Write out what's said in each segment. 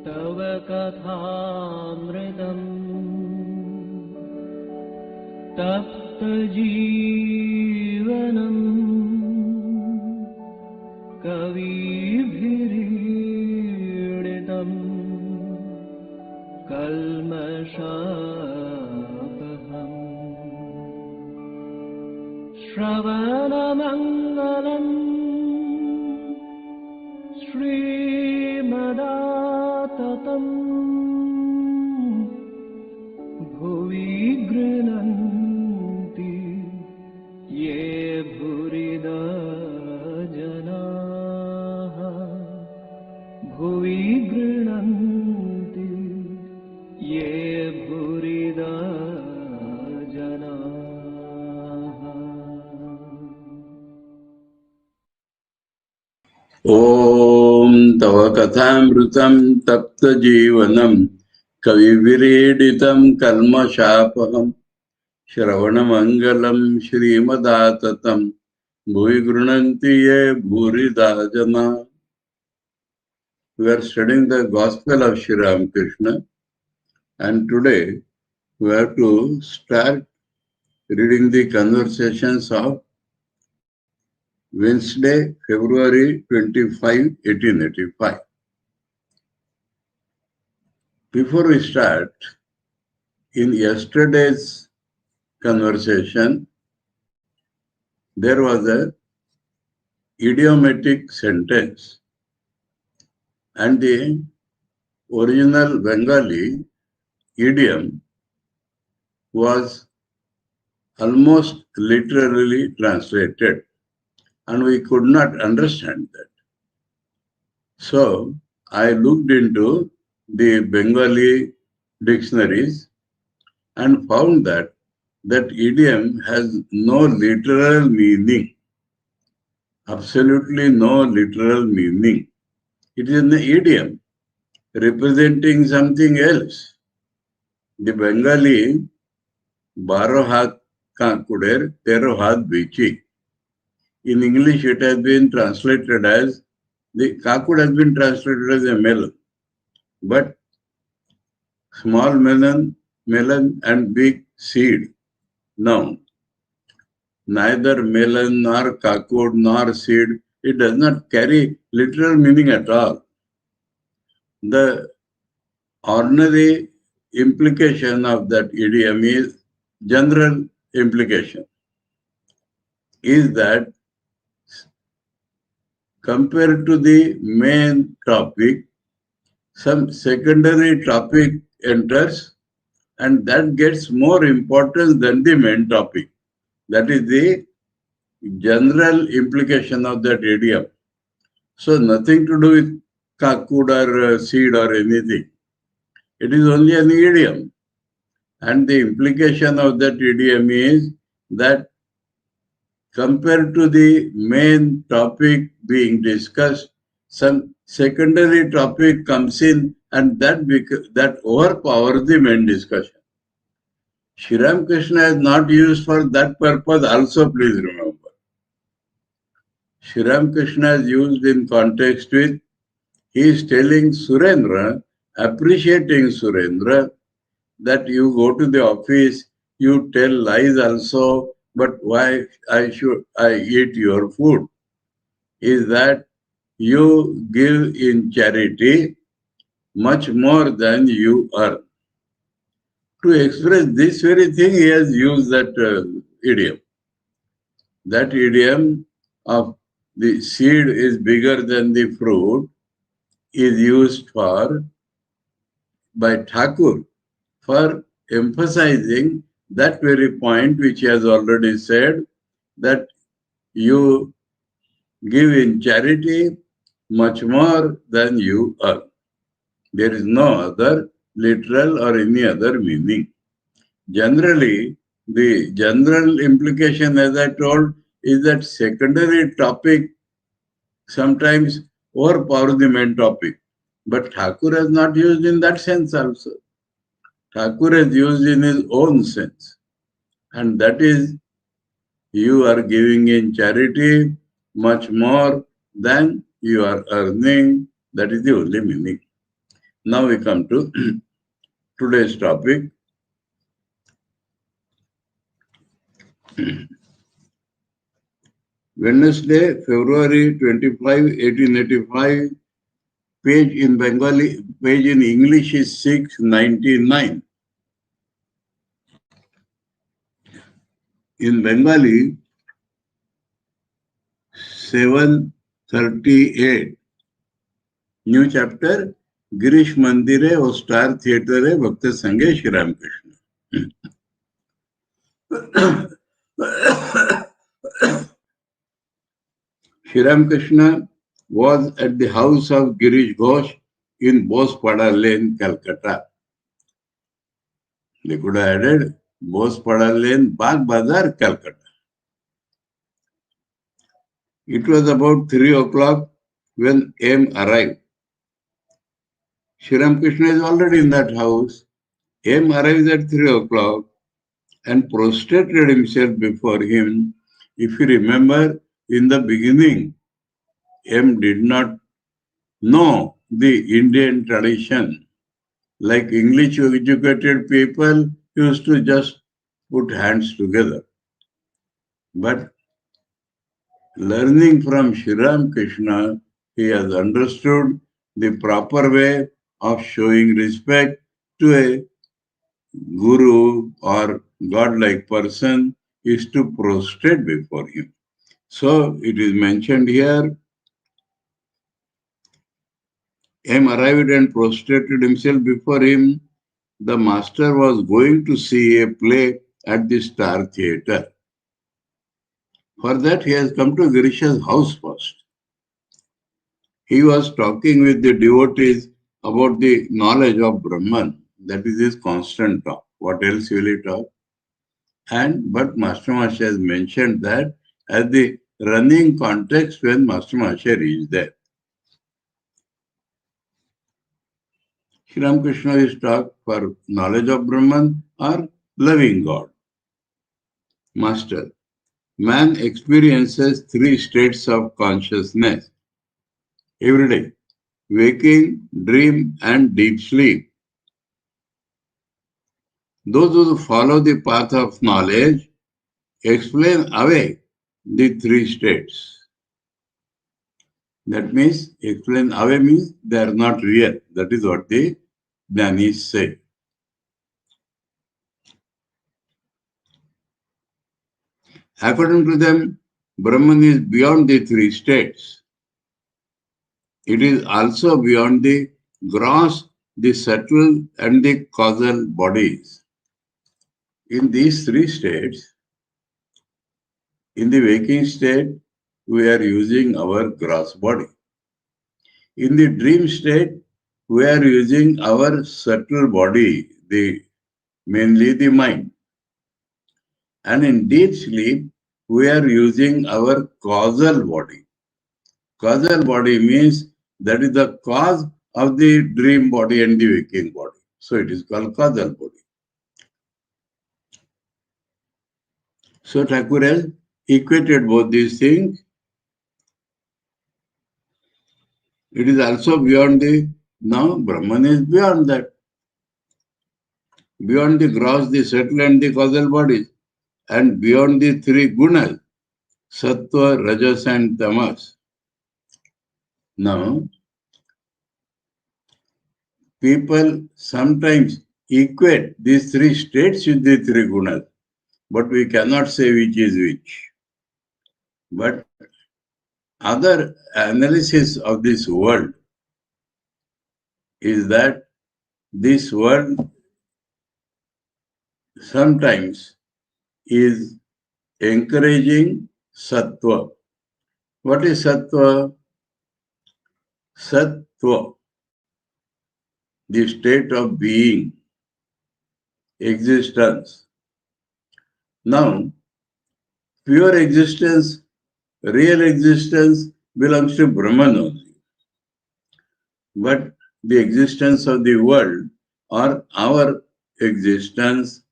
तव कथामृतम् तप्तजीवनम् कविभिरीडितम् कल्मषापहम् श्रवणमङ्गलम् श्रीमदाततम् भुवि गृह्णन्ति ये भूरिदा जनाः भुवि गृह्णन्ति ये भूरिदा जनाः। ॐ तव कथामृतं तप्तजीवनं कविभिरीडितं कल्मषापहं श्रवणमङ्गलं श्रीमदाततं भुवि गृह्णन्ति ये भूरिदा जना. We are studying the Gospel of Sri Ramakrishna, and today we have to start reading the conversations of Wednesday, February 25, 1885. Before we start, in yesterday's conversation, there was a idiomatic sentence, and the original Bengali idiom was almost literally translated, and we could not understand that. So I looked into the Bengali dictionaries and found that that idiom has no literal meaning, absolutely no literal meaning. It is an idiom representing something else. The Bengali Baro Hath Ka Kuder, Tero Hath Bichi. In English, it has been translated as, the kakud has been translated as a melon. But small melon and big seed. Now, neither melon nor kakud nor seed, it does not carry literal meaning at all. The ordinary implication of that idiom is, general implication is that compared to the main topic, some secondary topic enters, and that gets more importance than the main topic. That is the general implication of that idiom. So nothing to do with kakud or seed or anything. It is only an idiom. And the implication of that idiom is that compared to the main topic being discussed, some secondary topic comes in, and that overpowers the main discussion. Sri Ramakrishna is not used for that purpose also, please remember. Sri Ramakrishna is used in context with, he is telling Surendra, appreciating Surendra, that you go to the office, you tell lies also, but why I eat your food? Is that you give in charity much more than you earn. To express this very thing, he has used that idiom. That idiom of the seed is bigger than the fruit is used by Thakur for emphasizing that very point which he has already said, that you give in charity much more than you earn. There is no other literal or any other meaning. Generally, the general implication, as I told, is that secondary topic sometimes overpowers the main topic. But Thakur has not used in that sense also. Thakur has used in his own sense. And that is, you are giving in charity much more than you are earning. That is the only meaning. Now we come to today's topic. Wednesday, February 25, 1885. Page in Bengali, page in English is 699. In Bengali, 738. New chapter, Girish Mandire or Star Theatre Bhakta Sanghe Sri Ramakrishna. Sri Ramakrishna was at the house of Girish Ghosh in Bosepada Lane, Calcutta. They could have added Bosepada Lane, Bagh Bazar, Calcutta. It was about 3 o'clock when M arrived. Sri Ramakrishna is already in that house. M arrives at 3 o'clock and prostrated himself before him. If you remember, in the beginning, M did not know the Indian tradition. Like English educated people used to just put hands together. But learning from Sri Ramakrishna, he has understood the proper way of showing respect to a guru or godlike person is to prostrate before him. So it is mentioned here, M arrived and prostrated himself before him. The master was going to see a play at the Star Theatre. For that, he has come to Girish's house first. He was talking with the devotees about the knowledge of Brahman. That is his constant talk. What else will he talk? But Master Maharshi has mentioned that as the running context when Master Maharshi reached there. Sri Ramakrishna is talk for knowledge of Brahman or loving God. Master, man experiences 3 states of consciousness every day: waking, dream, and deep sleep. Those who follow the path of knowledge explain away the 3 states. That means, explain away means they are not real. That is what the Jnanis say. According to them, Brahman is beyond the 3 states. It is also beyond the gross, the subtle, and the causal bodies. In these 3 states, in the waking state, we are using our gross body. In the dream state, we are using our subtle body, mainly the mind. And in deep sleep, we are using our causal body. Causal body means that is the cause of the dream body and the waking body. So it is called causal body. So Thakur has equated both these things. It is also beyond now Brahman is beyond that. Beyond the gross, the subtle and the causal bodies. And beyond the 3 gunas, sattva, rajas and tamas. Now, people sometimes equate these 3 states with the 3 gunas, but we cannot say which is which. But other analysis of this world is that this world sometimes is encouraging sattva. What is sattva? Sattva, the state of being, existence. Now, pure existence, real existence belongs to Brahman only. But the existence of the world or our existence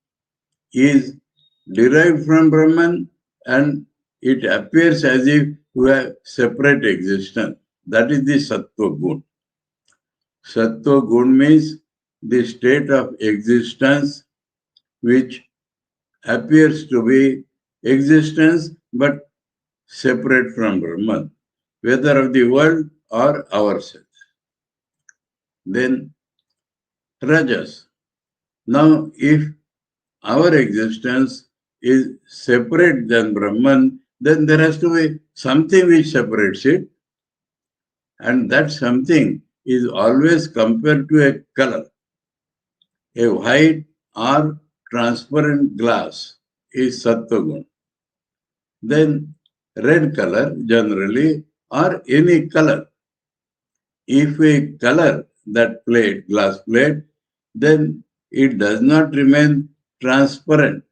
is derived from Brahman and it appears as if we have separate existence. That is the Sattva Gun. Sattva gun means the state of existence which appears to be existence but separate from Brahman, whether of the world or ourselves. Then Rajas. Now, if our existence is separate than Brahman, then there has to be something which separates it, and that something is always compared to a color. A white or transparent glass is Sattva. Then red color generally or any color. If we color that plate, glass plate, then it does not remain transparent.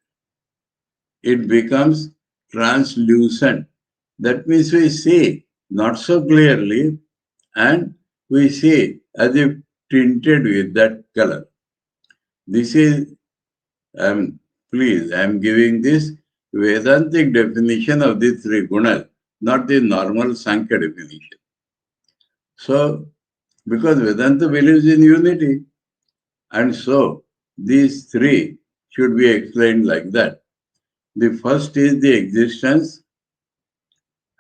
It becomes translucent. That means we see not so clearly and we see as if tinted with that color. This is, please, I am giving this Vedantic definition of the three gunas, not the normal Sankhya definition. So, because Vedanta believes in unity, and so these three should be explained like that. The first is the existence,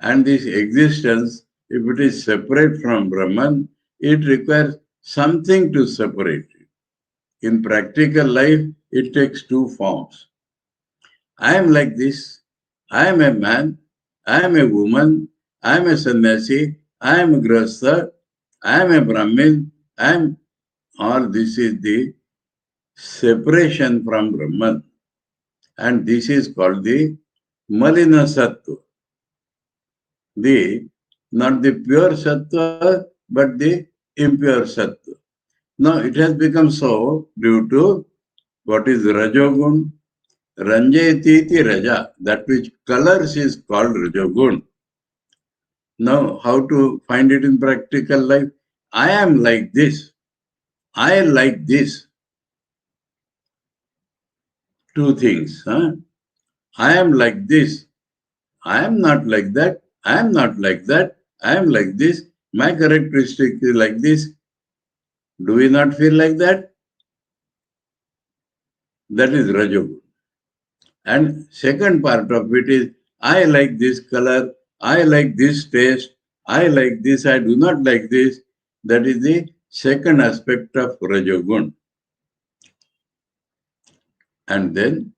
and this existence, if it is separate from Brahman, it requires something to separate it. In practical life, it takes two forms. I am like this. I am a man. I am a woman. I am a sannyasi. I am a grahastha. I am a Brahmin. All this is the separation from Brahman. And this is called the Malina Sattva. Not the pure Sattva, but the impure Sattva. Now it has become so due to what is Rajogun, Ranjayatiti Raja, that which colors is called Rajogun. Now, how to find it in practical life? I am like this. I like this. Two things. I am like this. I am not like that. I am not like that. I am like this. My characteristic is like this. Do we not feel like that? That is Rajogun. And second part of it is, I like this color, I like this taste, I like this, I do not like this. That is the second aspect of Rajogun. And then,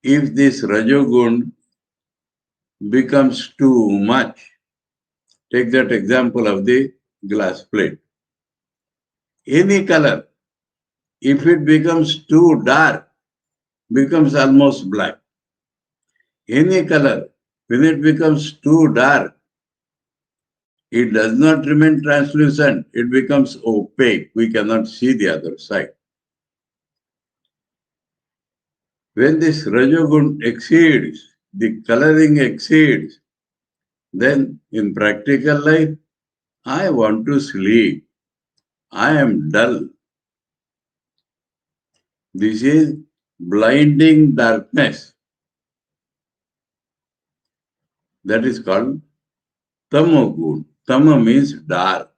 if this Rajogun becomes too much, take that example of the glass plate. Any color, if it becomes too dark, becomes almost black. Any color, when it becomes too dark, it does not remain translucent, it becomes opaque. We cannot see the other side. When this Rajogun exceeds, the coloring exceeds, then in practical life, I want to sleep. I am dull. This is blinding darkness. That is called Tamogun. Tama means dark,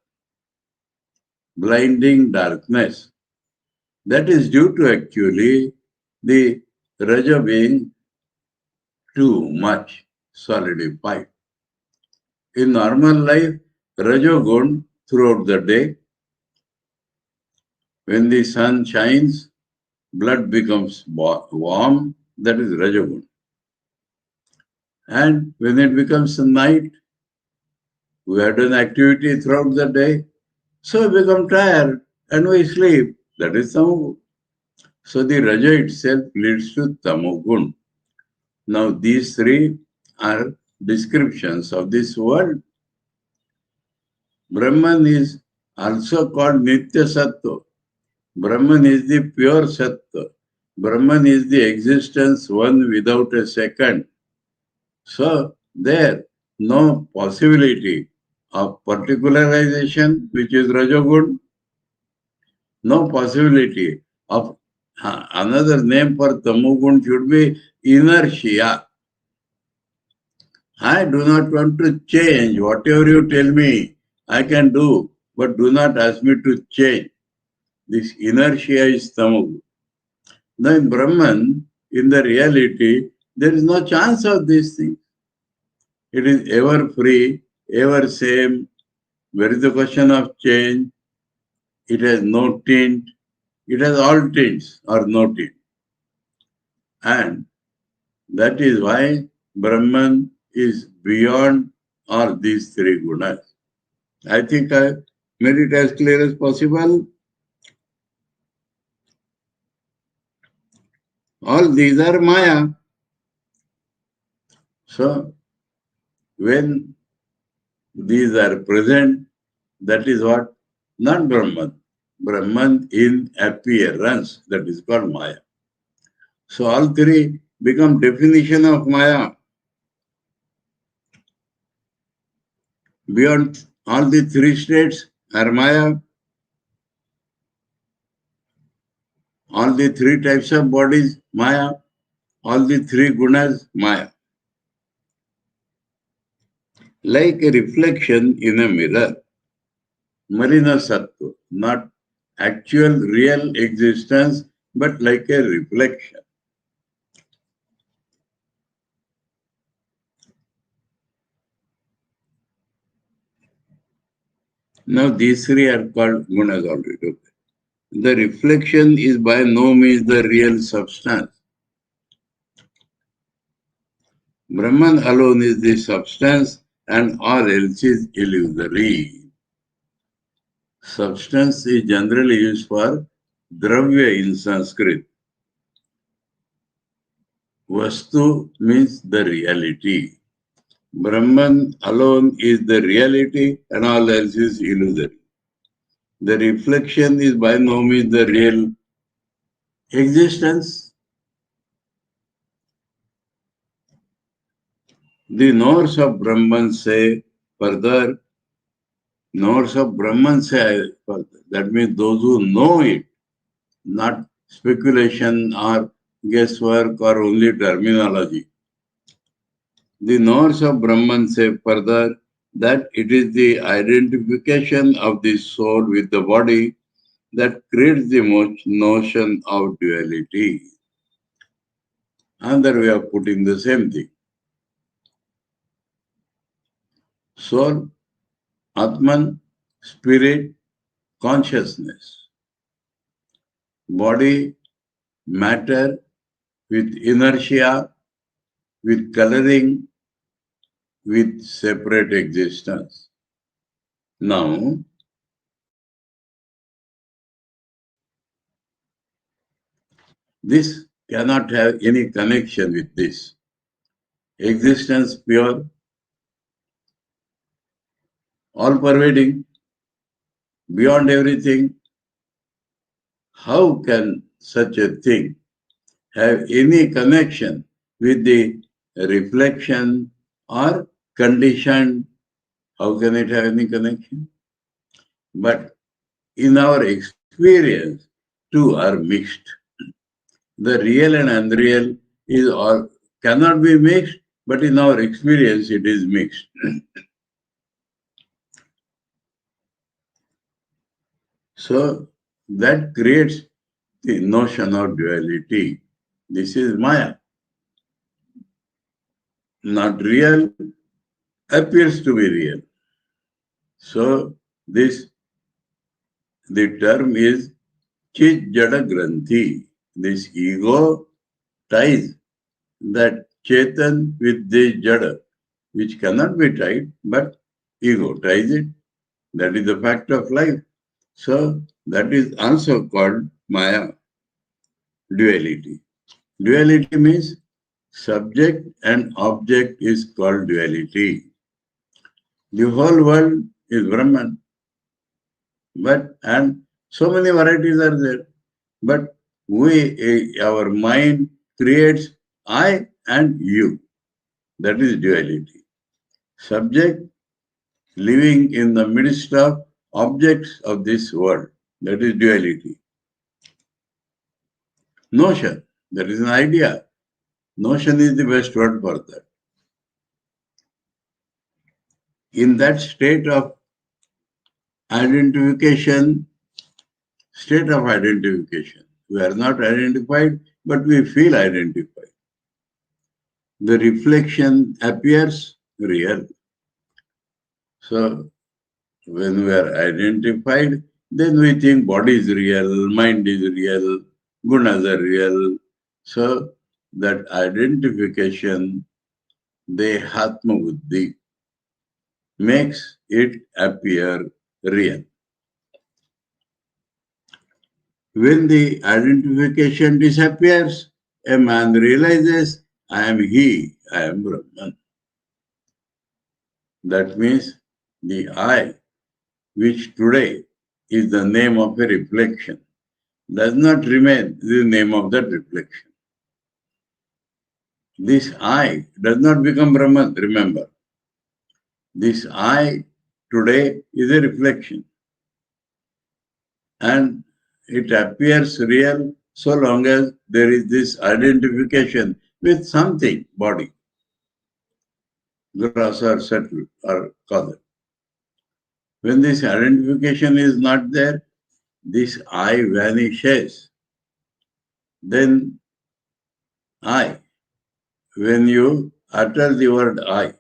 blinding darkness. That is due to actually the Raja being too much solidified. In normal life, Rajogun throughout the day, when the sun shines, blood becomes warm, that is Rajogun. And when it becomes night, we have done activity throughout the day, so we become tired and we sleep, that is Tamogun. So the Raja itself leads to Tamogun. Now these three are descriptions of this world. Brahman is also called Nitya Sattva. Brahman is the pure Sattva. Brahman is the existence one without a second. So there no possibility of particularization, which is Rajogun, no possibility of another name for Tamogun should be inertia. I do not want to change. Whatever you tell me, I can do. but do not ask me to change. This inertia is tamagu. Now in Brahman, in the reality, there is no chance of these things. It is ever free, ever same. Where is the question of change? It has no tint. It has all tints or no tint. And that is why Brahman is beyond all these three gunas. I think I made it as clear as possible. All these are Maya. So, when these are present, that is what? Not Brahman. Brahman in appearance, that is called Maya. So, all three become definition of Maya. Beyond all the three states are Maya. All the three types of bodies, Maya. All the three gunas, Maya. Like a reflection in a mirror. Marina Sattva, not actual real existence, but like a reflection. Now these three are called gunas already. Okay. The reflection is by no means the real substance. Brahman alone is the substance and all else is illusory. Substance is generally used for dravya in Sanskrit. Vastu means the reality. Brahman alone is the reality and all else is illusory. The reflection is by no means the real existence. The knowers of Brahman say further, knowers of Brahman say further. That means those who know it, not speculation or guesswork or only terminology. The knowers of Brahman say further that it is the identification of the soul with the body that creates the notion of duality. Another way of putting the same thing. Soul, Atman, spirit, consciousness. Body, matter, with inertia, with coloring, with separate existence. Now, this cannot have any connection with this. Existence pure, all pervading, beyond everything. How can such a thing have any connection with the reflection or condition? How can it have any connection? But in our experience, two are mixed. The real and unreal is all cannot be mixed, but in our experience it is mixed. So that creates the notion of duality. This is Maya. Not real, appears to be real. So the term is Chit Jada Granthi. This ego ties that Chetan with the Jada, which cannot be tied, but ego ties it. That is the fact of life. So that is also called Maya, duality. Duality means subject and object is called duality. The whole world is Brahman, and so many varieties are there. But our mind creates I and you. That is duality. Subject living in the midst of objects of this world. That is duality. Notion, that is an idea. Notion is the best word for that. In that state of identification, state of identification. We are not identified, but we feel identified. The reflection appears real. So, when we are identified, then we think body is real, mind is real, gunas are real. So, that identification, dehatma buddhi, makes it appear real. When the identification disappears, a man realizes, I am he, I am Brahman. That means the I, which today is the name of a reflection, does not remain the name of that reflection. This I does not become Brahman, remember. This I today is a reflection. And it appears real so long as there is this identification with something, body, gross or subtle or causal. When this identification is not there, this I vanishes. Then I, when you utter the word I,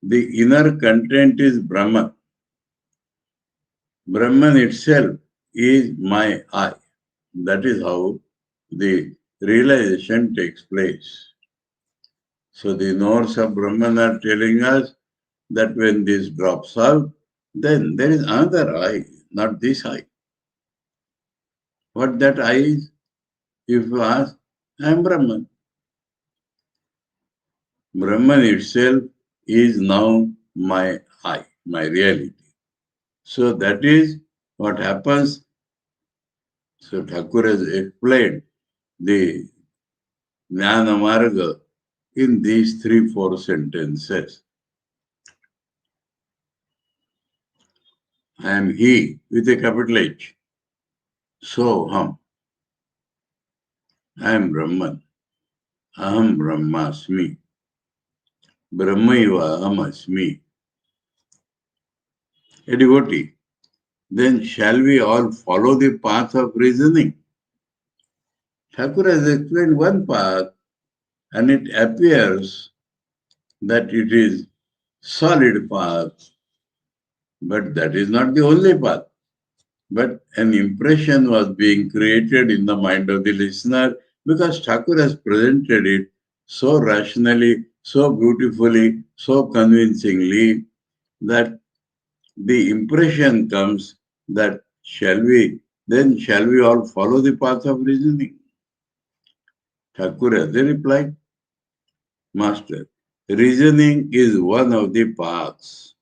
the inner content is Brahman. Brahman itself is my I. That is how the realization takes place. So the knowers of Brahman are telling us that when this drops out, then there is another I, not this I. What that I is? If you ask, I am Brahman. Brahman itself is now my I, my reality. So that is what happens. So Thakur has explained the Jnana Marga in these 3-4 sentences. I am he with a capital H. So hum. I am Brahman. Aham Brahmasmi. Brahmaiva aham asmi. A devotee. Then shall we all follow the path of reasoning? Thakur has explained one path, and it appears that it is solid path, but that is not the only path. But an impression was being created in the mind of the listener because Thakur has presented it so rationally, so beautifully, so convincingly that the impression comes that shall we all follow the path of reasoning? Thakur has replied, Master, reasoning is one of the paths.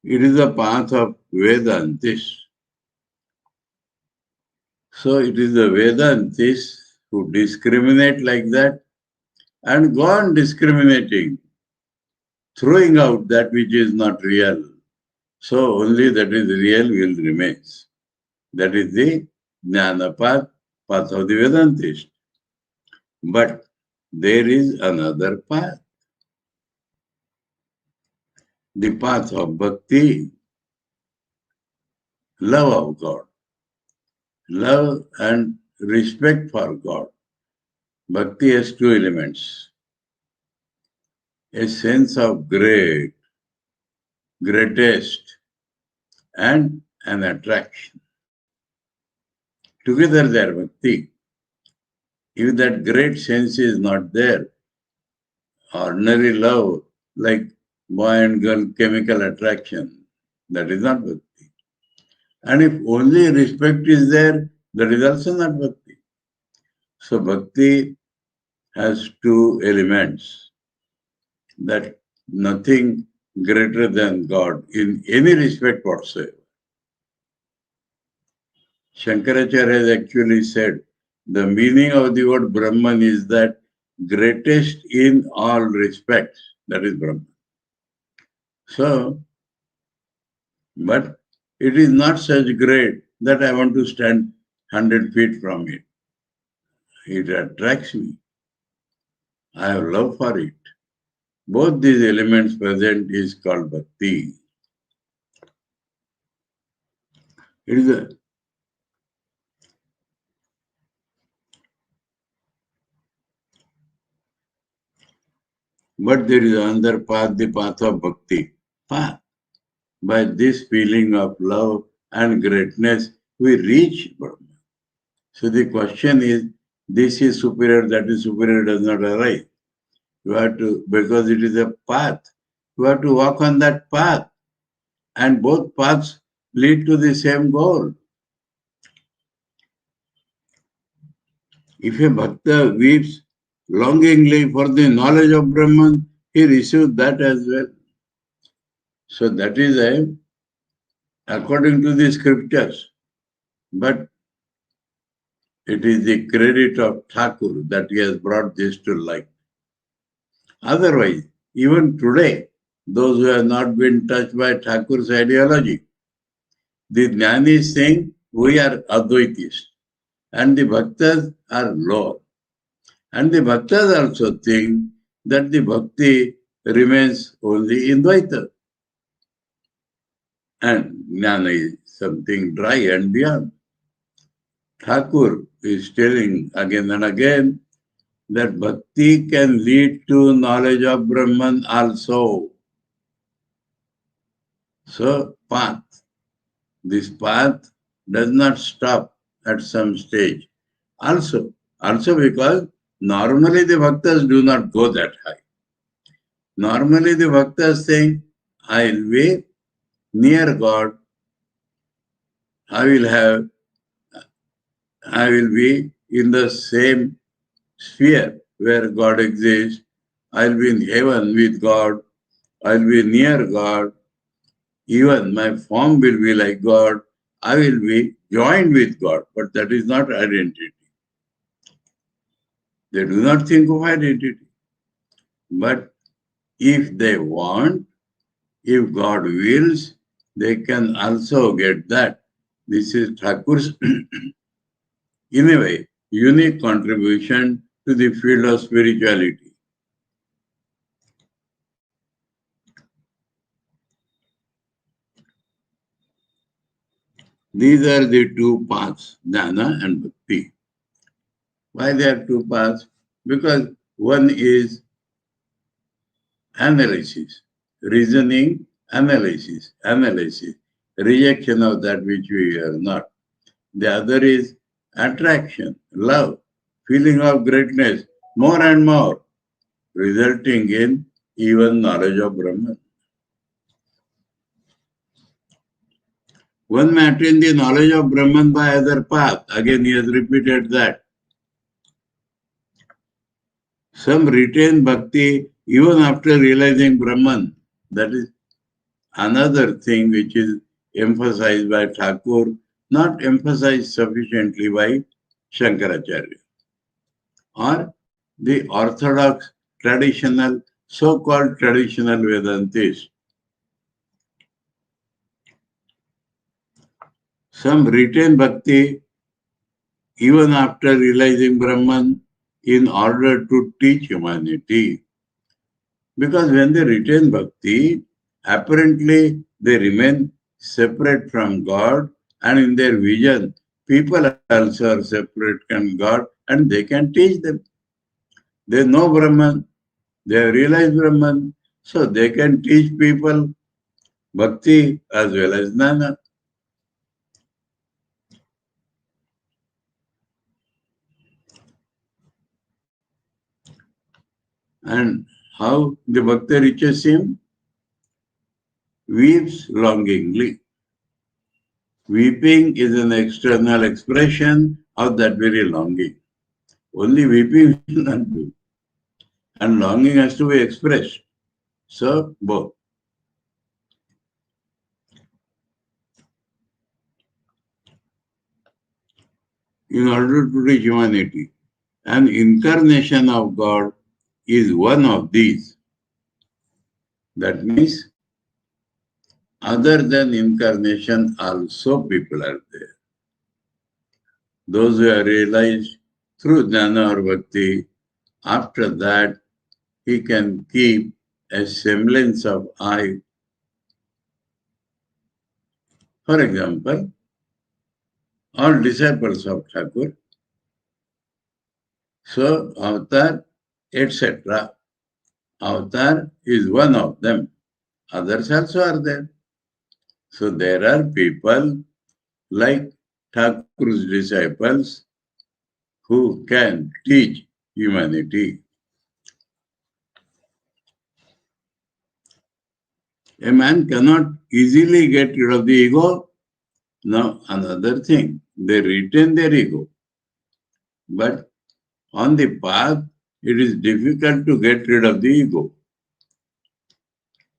It is the path of Vedantists. So it is the Vedantists who discriminate like that and go on discriminating, throwing out that which is not real. So only that is real will remain. That is the Jnana path, path of the Vedantist. But there is another path. The path of bhakti, love of God, love and respect for God. Bhakti has two elements. A sense of greatest, and an attraction. Together they are bhakti. If that great sense is not there, ordinary love, like boy and girl chemical attraction, that is not bhakti. And if only respect is there, that is also not bhakti. So bhakti has two elements, that nothing greater than God in any respect whatsoever. Shankaracharya has actually said the meaning of the word Brahman is that greatest in all respects, that is Brahman. So, but it is not such great that I want to stand 100 feet from it. It attracts me. I have love for it. Both these elements present is called bhakti. It is a, but there is another path, the path of bhakti. Path. By this feeling of love and greatness, we reach Brahman. So the question is, this is superior, that is superior does not arise. You have to, because it is a path, you have to walk on that path. And both paths lead to the same goal. If a bhakta weeps longingly for the knowledge of Brahman, he receives that as well. So that is according to the scriptures. But it is the credit of Thakur that he has brought this to light. Otherwise, even today, those who have not been touched by Thakur's ideology, the Jnanis think we are Advaitists and the Bhaktas are lower. And the Bhaktas also think that the Bhakti remains only in Dvaita. And Jnana is something dry and beyond. Thakur is telling again and again that Bhakti can lead to knowledge of Brahman also. So, path. This path does not stop at some stage. Also because normally the Bhaktas do not go that high. Normally the Bhaktas think, I will be near God, I will be in the same sphere where God exists, I will be in heaven with God, I will be near God, even my form will be like God, I will be joined with God, but that is not identity. They do not think of identity. But if they want, if God wills, they can also get that. This is Thakur's, in a way, unique contribution to the field of spirituality. These are the two paths, Jnana and Bhakti. Why there are two paths? Because one is analysis, reasoning, analysis, rejection of that which we are not. The other is attraction, love, feeling of greatness, more and more, resulting in even knowledge of Brahman. One may attain the knowledge of Brahman by other path. Again, he has repeated that. Some retain bhakti even after realizing Brahman. That is another thing which is emphasized by Thakur, not emphasized sufficiently by Shankaracharya. Or the orthodox, traditional, so-called traditional Vedantists. Some retain bhakti even after realizing Brahman in order to teach humanity. Because when they retain bhakti, apparently they remain separate from God, and in their vision, people also are separate from God and they can teach them. They know Brahman, they have realized Brahman, so they can teach people bhakti as well as jnana. And how the bhakta reaches him? Weeps longingly. Weeping is an external expression of that very longing. Only weeping will not do. And longing has to be expressed. So, both. In order to reach humanity, an incarnation of God is one of these. That means, other than incarnation, also people are there. Those who are realized through jnana or bhakti, after that, he can keep a semblance of I. For example, all disciples of Thakur. So, avatar, etc. Avatar is one of them. Others also are there. So, there are people like Thakur's disciples who can teach humanity. A man cannot easily get rid of the ego. Now, another thing, they retain their ego. But on the path, it is difficult to get rid of the ego.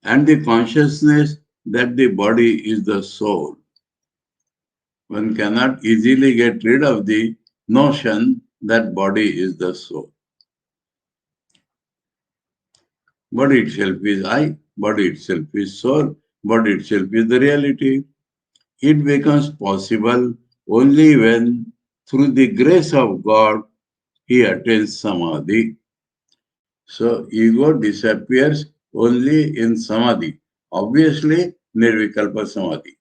And the consciousness that the body is the soul. One cannot easily get rid of the notion that body is the soul. Body itself is I, body itself is soul, body itself is the reality. It becomes possible only when, through the grace of God, he attains samadhi. So, ego disappears only in samadhi. Obviously, nirvikalpa samadhi.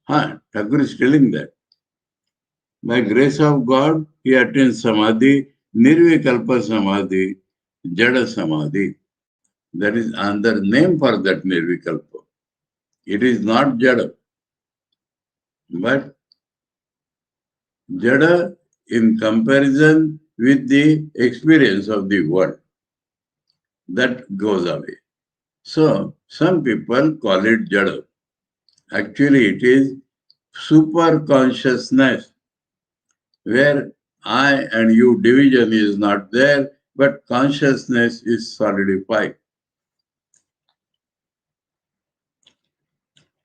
Thakur is telling that. By grace of God, he attains samadhi, nirvikalpa samadhi, jada samadhi. That is another name for that nirvikalpa. It is not jada, but jada in comparison with the experience of the world. That goes away. So, some people call it jada. Actually, it is super consciousness where I and you division is not there, but consciousness is solidified.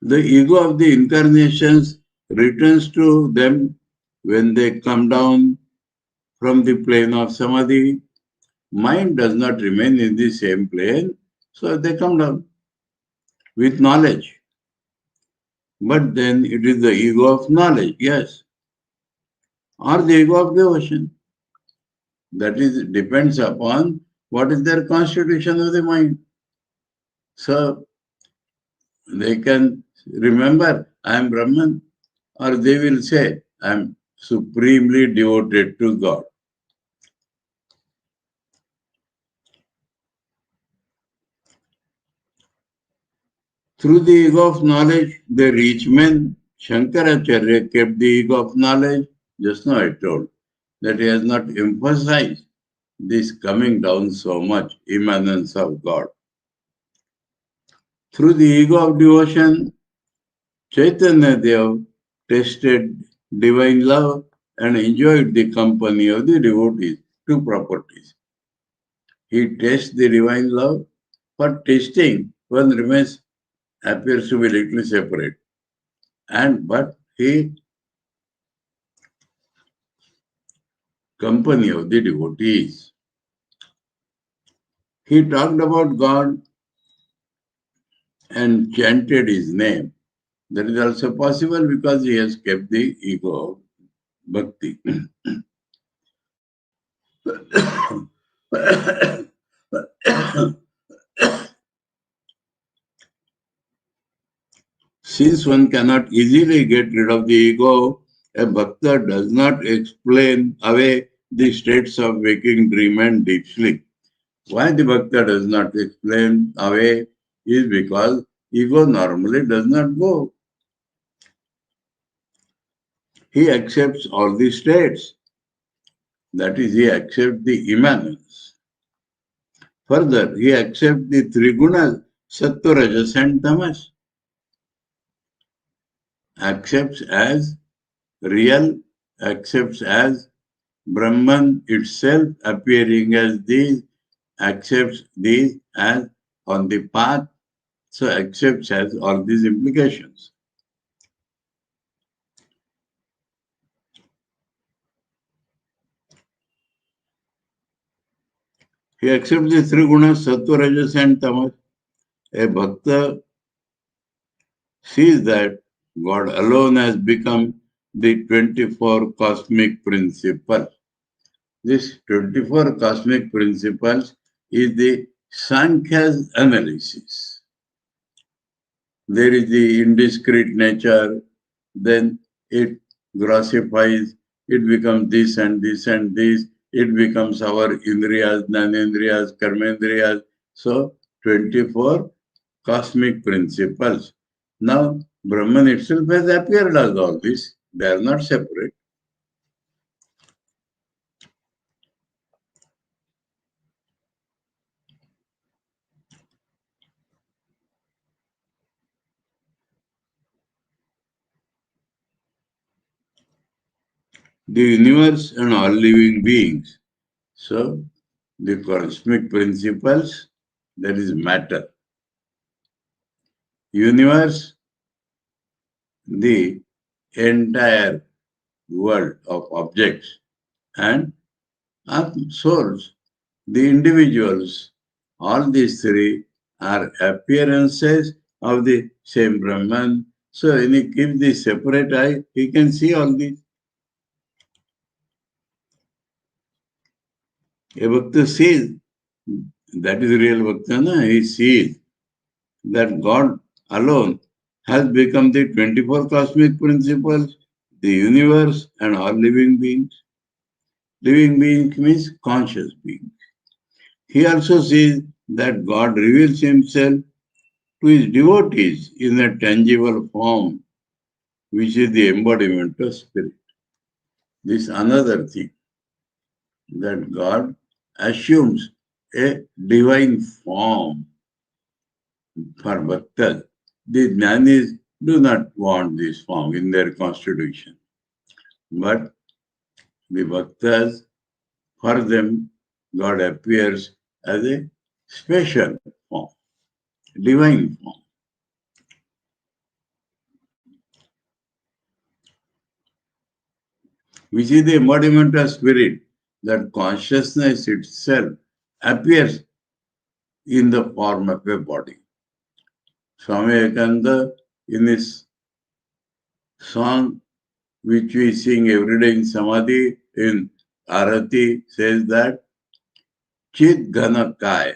The ego of the incarnations returns to them when they come down from the plane of samadhi. Mind does not remain in the same plane, so they come down with knowledge. But then it is the ego of knowledge, yes, or the ego of devotion. That is depends upon what is their constitution of the mind. So they can remember, I am Brahman, or they will say, I am supremely devoted to God. Through the ego of knowledge, they reach men. Shankaracharya kept the ego of knowledge. Just now I told that he has not emphasized this coming down so much, immanence of God. Through the ego of devotion, Chaitanya Dev tasted divine love and enjoyed the company of the devotees. Two properties. He tastes the divine love. For tasting, one appears to be little separate. But he company of the devotees. He talked about God and chanted his name. That is also possible because he has kept the ego of bhakti. Since one cannot easily get rid of the ego, a bhakta does not explain away the states of waking dream and deep sleep. Why the bhakta does not explain away is because ego normally does not go. He accepts all the states. That is, he accepts the immanence. Further, he accepts the three gunas, sattva, rajas and tamas. Accepts as real, accepts as Brahman itself appearing as these, accepts these as on the path, so accepts as all these implications. He accepts the three gunas, sattva, rajas and tamas. A bhakta sees that God alone has become the 24 cosmic principles. This 24 cosmic principles is the Sankhya's analysis. There is the indiscrete nature, then it grossifies, it becomes this and this and this, it becomes our indriyas, jnanendriyas, karmendriyas. So 24 cosmic principles. Now, Brahman itself has appeared as all this. They are not separate. The universe and all living beings. So, the cosmic principles, that is matter. Universe, the entire world of objects, and souls, the individuals. All these three are appearances of the same Brahman. So when he keeps the separate eye, he can see all these. A Bhakta sees, that is real Bhakta, na? He sees that God alone has become the 24 cosmic principles, the universe, and all living beings. Living beings means conscious beings. He also sees that God reveals himself to his devotees in a tangible form, which is the embodiment of spirit. This is another thing, that God assumes a divine form for bhaktas. The jnanis do not want this form in their constitution, but the bhaktas, for them, God appears as a special form, divine form. Which is the embodiment of spirit, that consciousness itself appears in the form of a body. Swami Vivekananda, in his song, which we sing every day in Samadhi, in Arati, says that Chit Ghana Kai.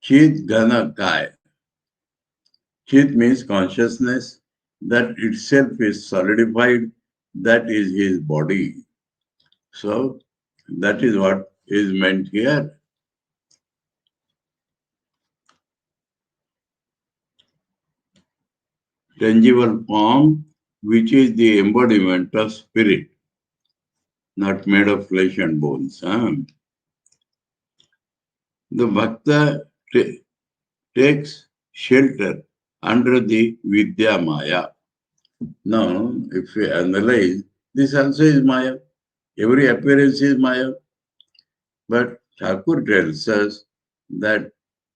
Chit Ghana Kai. Chit means consciousness, that itself is solidified, that is his body. So, that is what is meant here. Tangible form, which is the embodiment of spirit, not made of flesh and bones. The bhakta takes shelter under the Vidya Maya. Now, if we analyze, this also is Maya. Every appearance is Maya. But Thakur tells us that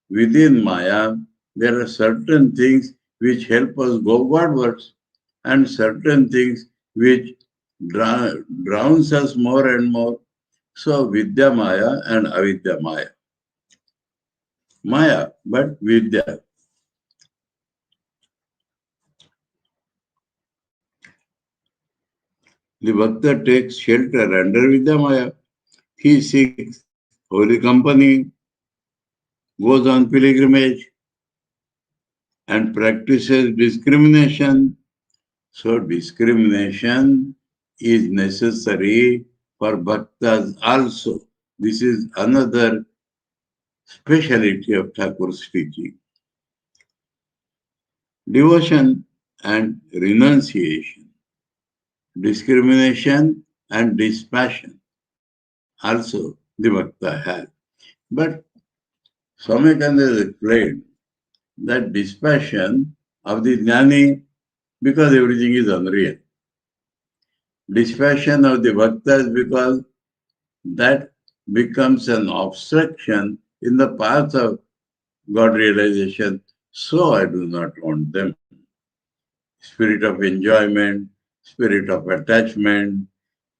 within Maya, there are certain things which help us go Godwards, and certain things which drowns us more and more. So Vidya Maya and Avidya Maya. Maya, but Vidya. The Bhakta takes shelter under Vidya Maya. He seeks holy company, goes on pilgrimage, and practices discrimination. So discrimination is necessary for bhaktas also. This is another speciality of Thakur's teaching. Devotion and renunciation, discrimination and dispassion also the bhakta has. But Swami Vivekananda has explained that dispassion of the jnani, because everything is unreal. Dispassion of the bhaktas, because that becomes an obstruction in the path of God realization. So I do not want them. Spirit of enjoyment, spirit of attachment,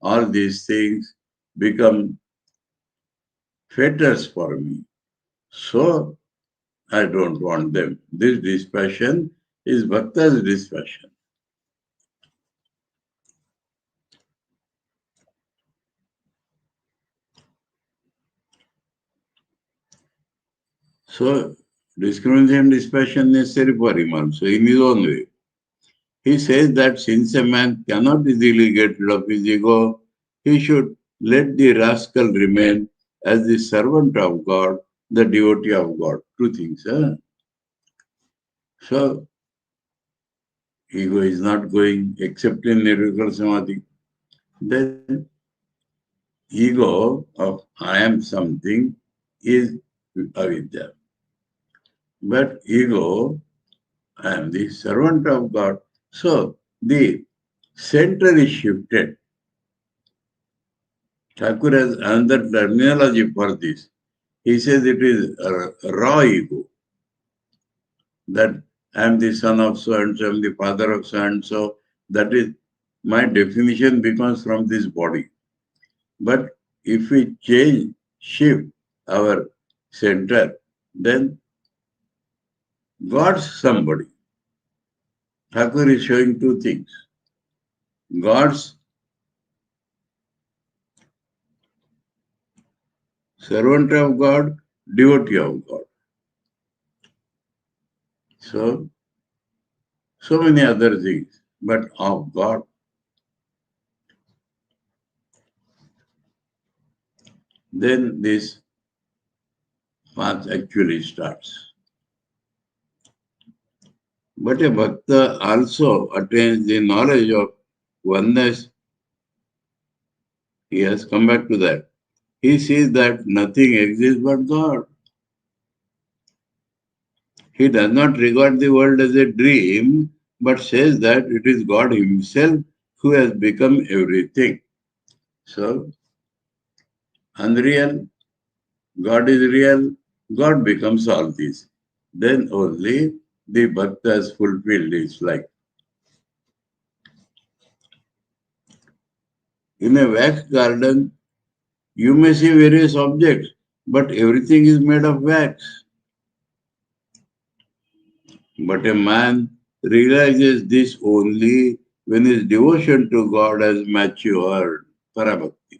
all these things become fetters for me. So I don't want them. This dispassion is bhakta's dispassion. So discrimination and dispassion necessary for him also in his own way. He says that since a man cannot easily get rid of his ego, he should let the rascal remain as the servant of God, the devotee of God. Two things. Huh? So, ego is not going except in Nirvikala Samadhi. Then, ego of I am something is avidya. But ego, I am the servant of God. So, the center is shifted. Thakur has another terminology for this. He says it is a raw ego, that I am the son of so and so, I am the father of so and so. That is, my definition becomes from this body. But if we shift our center, then God's somebody. Thakur is showing two things. God's servant of God, devotee of God. So many other things, but of God. Then this path actually starts. But a bhakta also attains the knowledge of oneness. He has come back to that. He sees that nothing exists but God. He does not regard the world as a dream, but says that it is God Himself who has become everything. So, unreal, God is real, God becomes all this. Then only the bhakta has fulfilled his life. In a wax garden, you may see various objects, but everything is made of wax. But a man realizes this only when his devotion to God has matured. Parabhakti.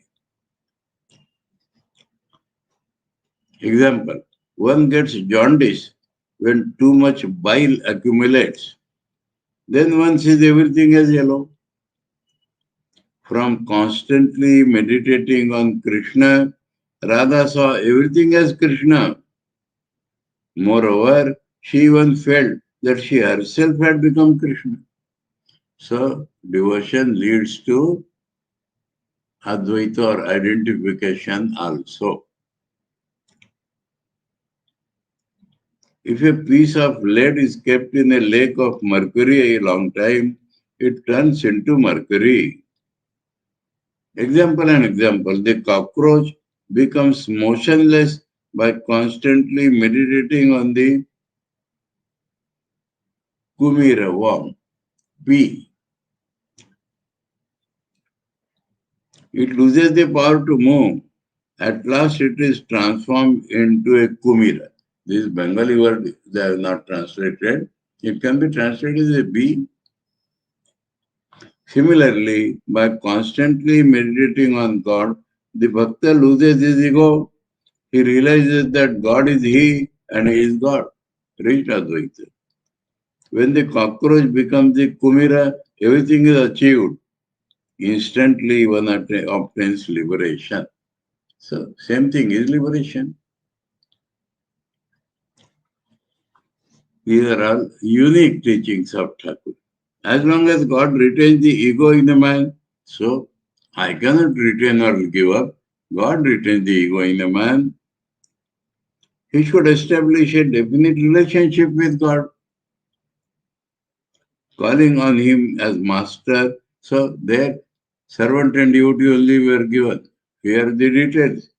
Example, one gets jaundice when too much bile accumulates. Then one sees everything as yellow. From constantly meditating on Krishna, Radha saw everything as Krishna. Moreover, she even felt that she herself had become Krishna. So, devotion leads to Advaita or identification also. If a piece of lead is kept in a lake of mercury a long time, it turns into mercury. Example, the cockroach becomes motionless by constantly meditating on the Kumira worm, P. It loses the power to move. At last, it is transformed into a Kumira. This Bengali word they have not translated. It can be translated as a bee. Similarly, by constantly meditating on God, the bhakta loses his ego. He realizes that God is he and he is God. Reached Advaita. When the cockroach becomes the Kumira, everything is achieved. Instantly one obtains liberation. So, same thing is liberation. These are all unique teachings of Thakur. As long as God retains the ego in a man, so I cannot retain or give up. God retains the ego in a man. He should establish a definite relationship with God, calling on him as master. So there, servant and devotee only were given. Here are the details.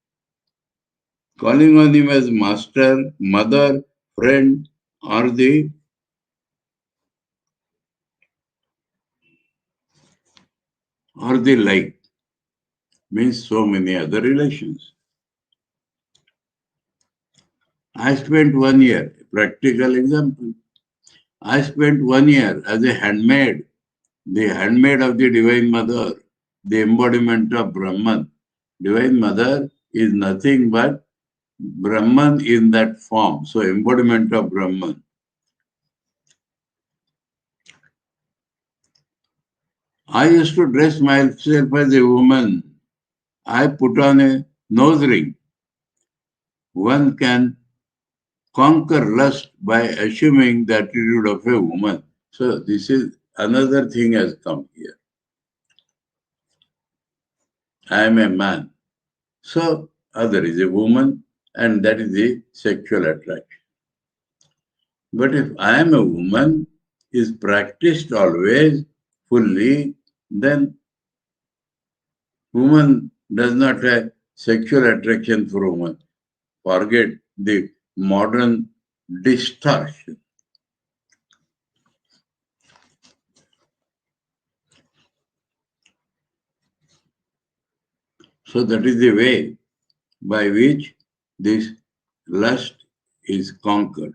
Calling on him as master, mother, friend, or the like, means so many other relations. I spent 1 year, practical example. I spent 1 year as a handmaid, the handmaid of the Divine Mother, the embodiment of Brahman. Divine Mother is nothing but Brahman in that form, so embodiment of Brahman. I used to dress myself as a woman. I put on a nose ring. One can conquer lust by assuming the attitude of a woman. So this is another thing has come here. I am a man. So other is a woman, and that is the sexual attraction. But if I am a woman, is practiced always fully, then woman does not have sexual attraction for woman. Forget the modern distortion. So that is the way by which this lust is conquered.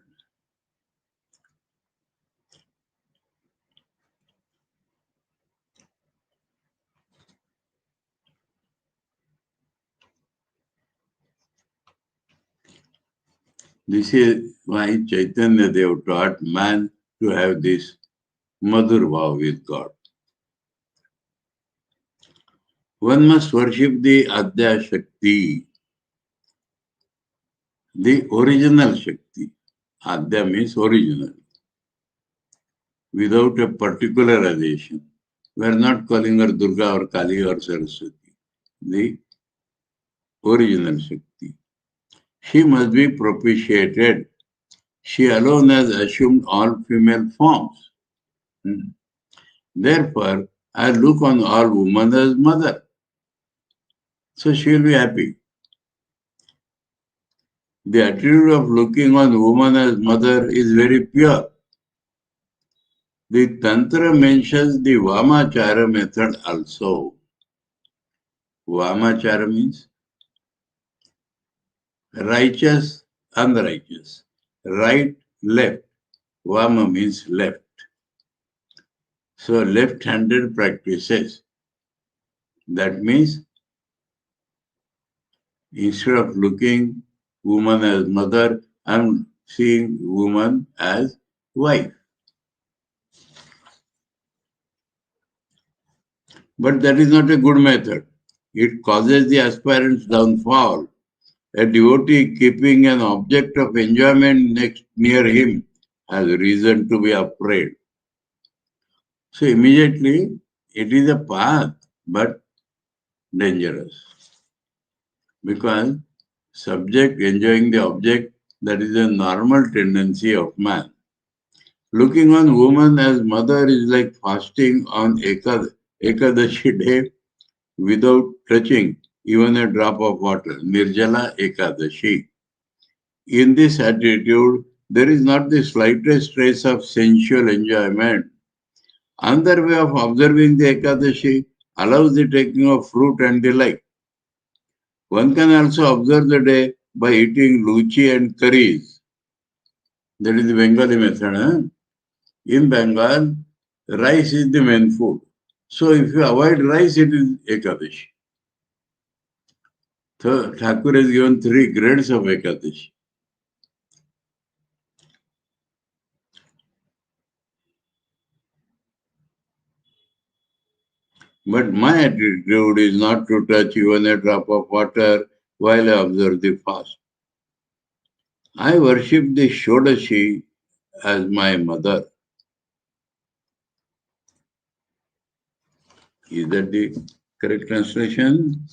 This is why Chaitanya Dev taught man to have this Madhur Bhav with God. One must worship the Adya Shakti, the original Shakti. Adya means original, without a particularization. We are not calling her Durga or Kali or Saraswati. The original Shakti. She must be propitiated. She alone has assumed all female forms. Therefore, I look on all women as mother. So she will be happy. The attitude of looking on woman as mother is very pure. The Tantra mentions the Vamachara method also. Vamachara means righteous, unrighteous, right, left. Vama means left. So left-handed practices. That means instead of looking woman as mother, I'm seeing woman as wife. But that is not a good method. It causes the aspirant's downfall. A devotee keeping an object of enjoyment near him has reason to be afraid. So immediately it is a path, but dangerous. Because subject enjoying the object, that is a normal tendency of man. Looking on woman as mother is like fasting on Ekadashi day without touching even a drop of water. Nirjala Ekadashi. In this attitude, there is not the slightest trace of sensual enjoyment. Another way of observing the Ekadashi allows the taking of fruit and the like. One can also observe the day by eating luchi and curries. That is the Bengali method. In Bengal, rice is the main food. So if you avoid rice, it is Ekadashi. So Thakur has given 3 grades of Ekadashi. But my attitude is not to touch even a drop of water while I observe the fast. I worship the Shodashi as my mother. Is that the correct translation?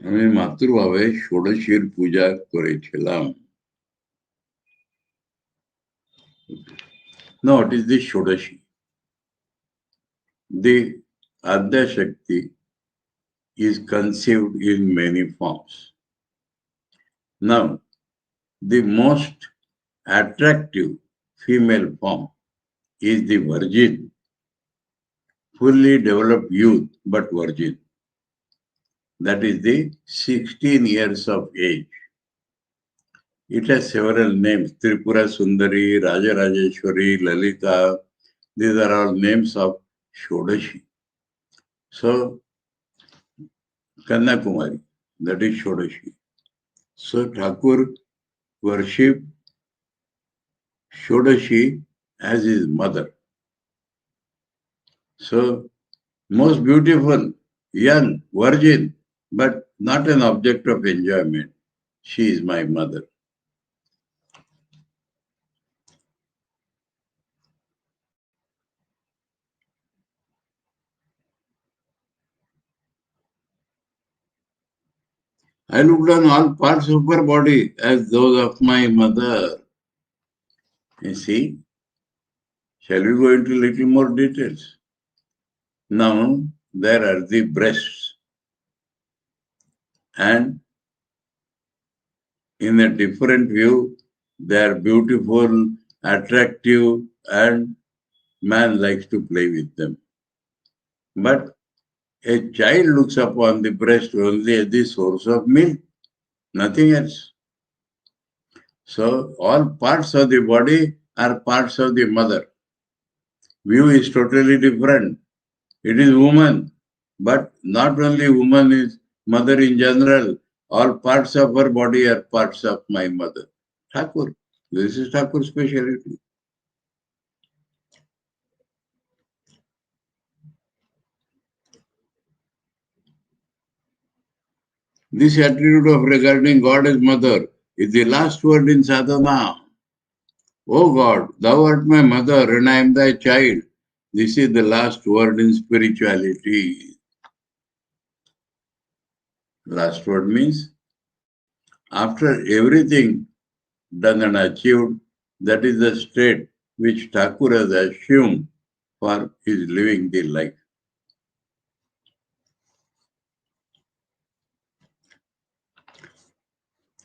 আমি মাতৃভাবে ষোড়শীর পূজা করেছিলাম. No, it is the Shodashi. The Adya Shakti is conceived in many forms. Now, the most attractive female form is the virgin, fully developed youth, but virgin. That is the 16 years of age. It has several names: Tripura Sundari, Rajarajeshwari, Lalita. These are all names of Shodashi. So, Kanyakumari, that is Shodashi. So, Thakur worshipped Shodashi as his mother. So, most beautiful, young, virgin, but not an object of enjoyment. She is my mother. I looked on all parts of her body as those of my mother. You see, shall we go into little more details? Now, there are the breasts, and in a different view, they are beautiful, attractive, and man likes to play with them. But a child looks upon the breast only as the source of milk, nothing else. So, all parts of the body are parts of the mother. View is totally different. It is woman, but not only woman is mother in general. All parts of her body are parts of my mother. Thakur. This is Thakur's speciality. This attitude of regarding God as mother is the last word in sadhana. O God, thou art my mother and I am thy child. This is the last word in spirituality. Last word means after everything done and achieved, that is the state which Thakur has assumed for his living the life.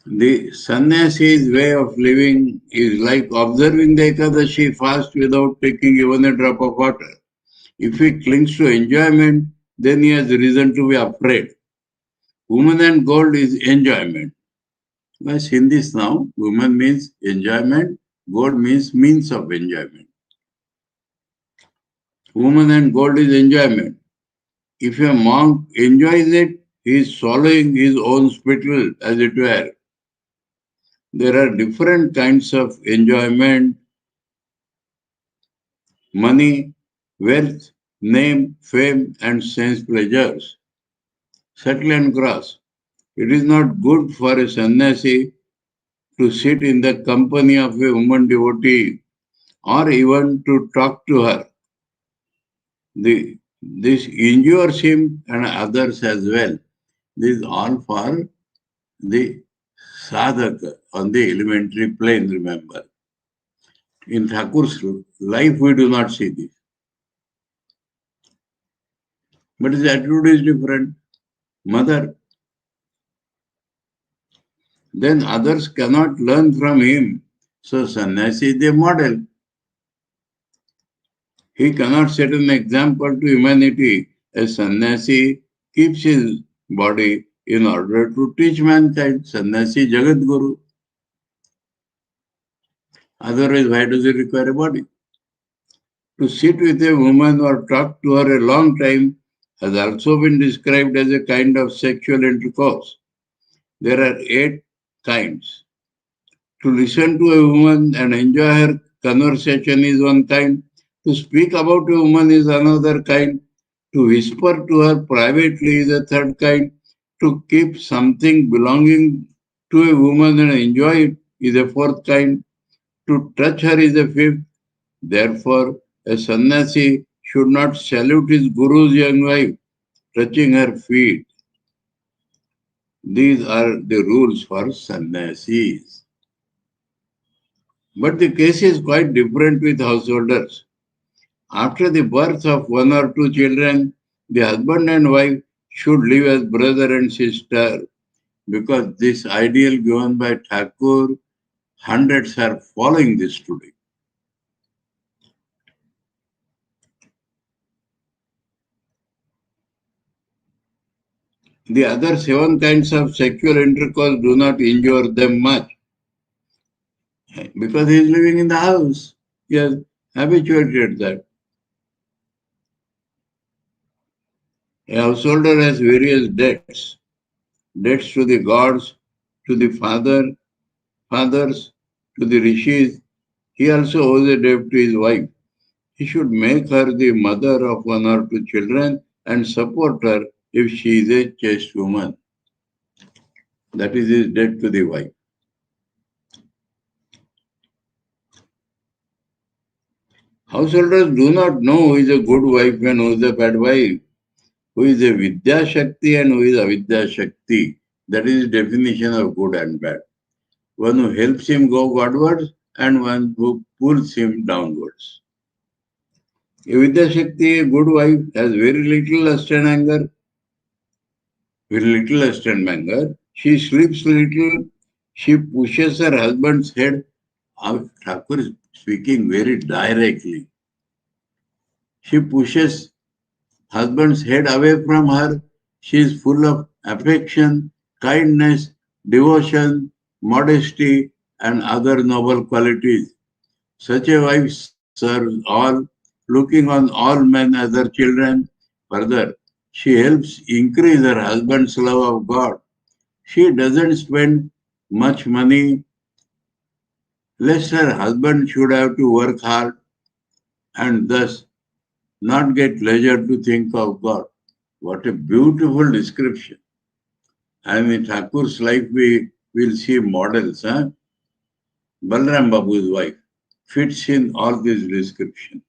The sannyasi's way of living is like observing the Ekadashi fast without taking even a drop of water. If he clings to enjoyment, then he has reason to be afraid. Woman and gold is enjoyment. Let's in this now. Woman means enjoyment, gold means means of enjoyment. Woman and gold is enjoyment. If a monk enjoys it, he is swallowing his own spittle, as it were. There are different kinds of enjoyment: money, wealth, name, fame, and sense pleasures. Subtle and gross. It is not good for a sannyasi to sit in the company of a woman devotee or even to talk to her. This injures him and others as well. This is all for the sadhaka on the elementary plane, remember. In Thakur's life, we do not see this. But his attitude is different. Mother. Then others cannot learn from him. So sannyasi is the model. He cannot set an example to humanity. A sannyasi keeps his body in order to teach mankind. Sannyasi Jagat Guru. Otherwise, why does he require a body? To sit with a woman or talk to her a long time has also been described as a kind of sexual intercourse. There are 8 kinds. To listen to a woman and enjoy her conversation is one kind. To speak about a woman is another kind. To whisper to her privately is a third kind. To keep something belonging to a woman and enjoy it is a fourth kind. To touch her is a fifth. Therefore, a sannyasi should not salute his guru's young wife, touching her feet. These are the rules for sannyasis. But the case is quite different with householders. After the birth of 1 or 2 children, the husband and wife should live as brother and sister, because this ideal given by Thakur, hundreds are following this today. The other 7 kinds of sexual intercourse do not injure them much because he is living in the house. He has habituated that. A householder has various debts. Debts to the gods, to the fathers, to the rishis. He also owes a debt to his wife. He should make her the mother of 1 or 2 children and support her if she is a chaste woman. That is his debt to the wife. Householders do not know who is a good wife and who is a bad wife, who is a Vidya Shakti and who is Avidya Shakti. That is the definition of good and bad. One who helps him go Godwards and one who pulls him downwards. A Vidya Shakti, a good wife, has very little lust and anger. Very little lust and anger. She sleeps little. She pushes her husband's head. Thakur is speaking very directly. She pushes husband's head away from her. She is full of affection, kindness, devotion, modesty, and other noble qualities. Such a wife serves all, looking on all men as her children. Further, she helps increase her husband's love of God. She doesn't spend much money, lest her husband should have to work hard and thus not get leisure to think of God. What a beautiful description. And in Thakur's life, we will see models. Balram Babu's wife fits in all this description.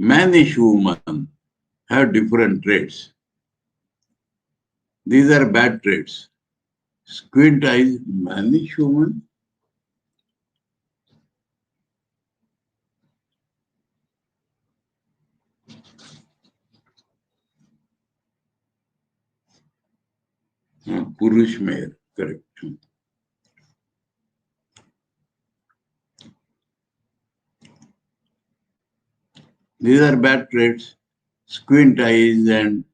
Manish women have different traits. These are bad traits. Squint eyes, mannish woman. Purush Mayor, correct. These are bad traits. Squint eyes and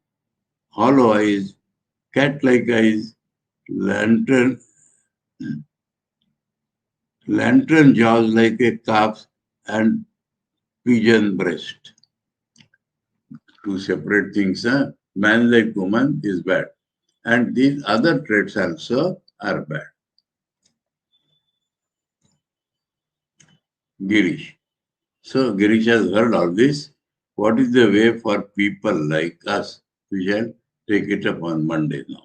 hollow eyes, cat-like eyes, lantern jaws like a calf, and pigeon breast. 2 separate things. Man like woman is bad. And these other traits also are bad. Girish. So Girish has heard all this. What is the way for people like us? We shall take it up on Monday now.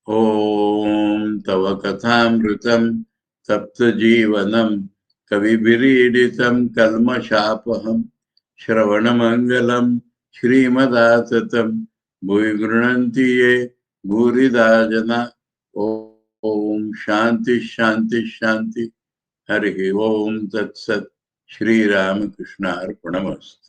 Om Tava Kathāmritam Tapta Jivanam Kavibiriditam Kalmashapaham Shravanamangalam Shrimadasatam Bhuvi Grunanti Ye Bhuridajana. Om Shanti Shanti Shanti. Harihi Om Tat Sat. Sri Ramakrishna Arpanamastu.